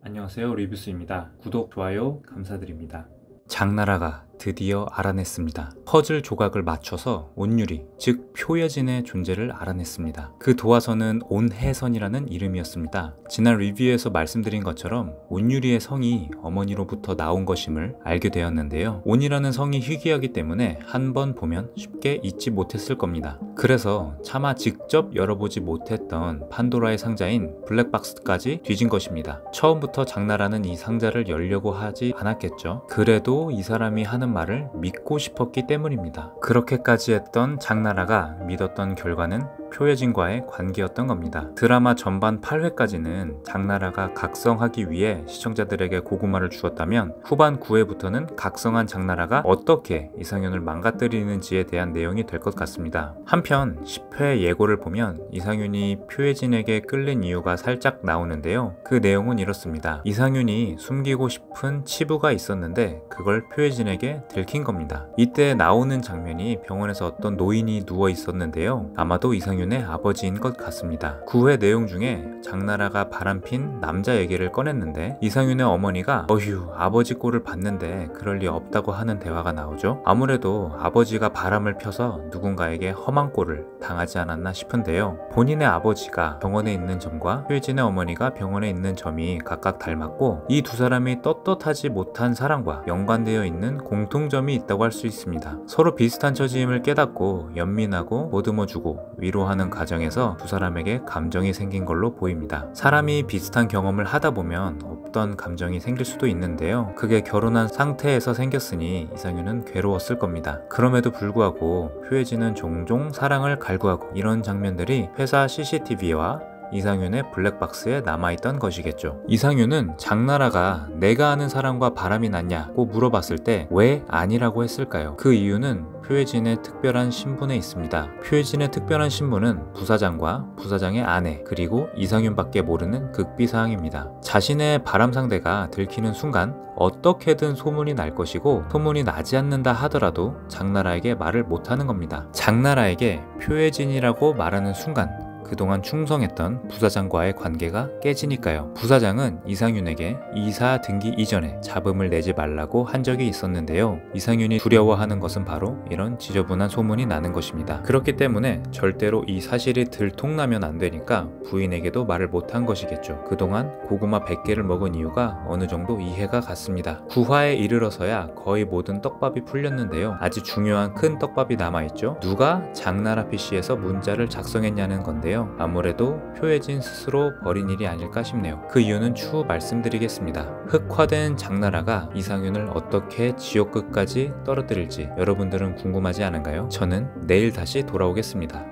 안녕하세요, 리뷰스입니다. 구독, 좋아요 감사드립니다. 장나라가 드디어 알아냈습니다. 퍼즐 조각을 맞춰서 온유리, 즉 표여진의 존재를 알아냈습니다. 그 도화선은 온해선이라는 이름이었습니다. 지난 리뷰에서 말씀드린 것처럼 온유리의 성이 어머니로부터 나온 것임을 알게 되었는데요. 온이라는 성이 희귀하기 때문에 한 번 보면 쉽게 잊지 못했을 겁니다. 그래서 차마 직접 열어보지 못했던 판도라의 상자인 블랙박스까지 뒤진 것입니다. 처음부터 장나라는 이 상자를 열려고 하지 않았겠죠. 그래도 이 사람이 하는 말을 믿고 싶었기 때문입니다. 그렇게까지 했던 장나라가 믿었던 결과는 표여진과의 관계였던 겁니다. 드라마 전반 8회까지는 장나라가 각성하기 위해 시청자들에게 고구마를 주었다면 후반 9회부터는 각성한 장나라가 어떻게 이상윤을 망가뜨리는지에 대한 내용이 될 것 같습니다. 한편 10회 예고를 보면 이상윤이 표여진에게 끌린 이유가 살짝 나오는데요. 그 내용은 이렇습니다. 이상윤이 숨기고 싶은 치부가 있었는데 그걸 표여진에게 들킨 겁니다. 이때 나오는 장면이 병원에서 어떤 노인이 누워 있었는데요. 아마도 이상윤의 아버지인 것 같습니다. 9회 내용 중에 장나라가 바람핀 남자 얘기를 꺼냈는데 이상윤의 어머니가 어휴 아버지 꼴을 봤는데 그럴 리 없다고 하는 대화가 나오죠. 아무래도 아버지가 바람을 펴서 누군가에게 험한 꼴을 당하지 않았나 싶은데요. 본인의 아버지가 병원에 있는 점과 표여진의 어머니가 병원에 있는 점이 각각 닮았고 이 두 사람이 떳떳하지 못한 사랑과 연관되어 있는 공통점이 있다고 할 수 있습니다. 서로 비슷한 처지임을 깨닫고 연민하고 보듬어주고 위로하는 과정에서 두 사람에게 감정이 생긴 걸로 보입니다. 사람이 비슷한 경험을 하다 보면 없던 감정이 생길 수도 있는데요. 그게 결혼한 상태에서 생겼으니 이상윤은 괴로웠을 겁니다. 그럼에도 불구하고 표여진은 종종 사랑을 갈구하고 이런 장면들이 회사 CCTV와 이상윤의 블랙박스에 남아있던 것이겠죠. 이상윤은 장나라가 내가 아는 사람과 바람이 났냐고 물어봤을 때 왜 아니라고 했을까요? 그 이유는 표여진의 특별한 신분에 있습니다. 표여진의 특별한 신분은 부사장과 부사장의 아내 그리고 이상윤밖에 모르는 극비사항입니다. 자신의 바람 상대가 들키는 순간 어떻게든 소문이 날 것이고 소문이 나지 않는다 하더라도 장나라에게 말을 못하는 겁니다. 장나라에게 표여진이라고 말하는 순간 그동안 충성했던 부사장과의 관계가 깨지니까요. 부사장은 이상윤에게 이사 등기 이전에 잡음을 내지 말라고 한 적이 있었는데요. 이상윤이 두려워하는 것은 바로 이런 지저분한 소문이 나는 것입니다. 그렇기 때문에 절대로 이 사실이 들통나면 안 되니까 부인에게도 말을 못한 것이겠죠. 그동안 고구마 100개를 먹은 이유가 어느 정도 이해가 갔습니다. 9화에 이르러서야 거의 모든 떡밥이 풀렸는데요. 아주 중요한 큰 떡밥이 남아있죠. 누가 장나라 PC에서 문자를 작성했냐는 건데요. 아무래도 표여진 스스로 벌인 일이 아닐까 싶네요. 그 이유는 추후 말씀드리겠습니다. 흑화된 장나라가 이상윤을 어떻게 지옥끝까지 떨어뜨릴지 여러분들은 궁금하지 않은가요? 저는 내일 다시 돌아오겠습니다.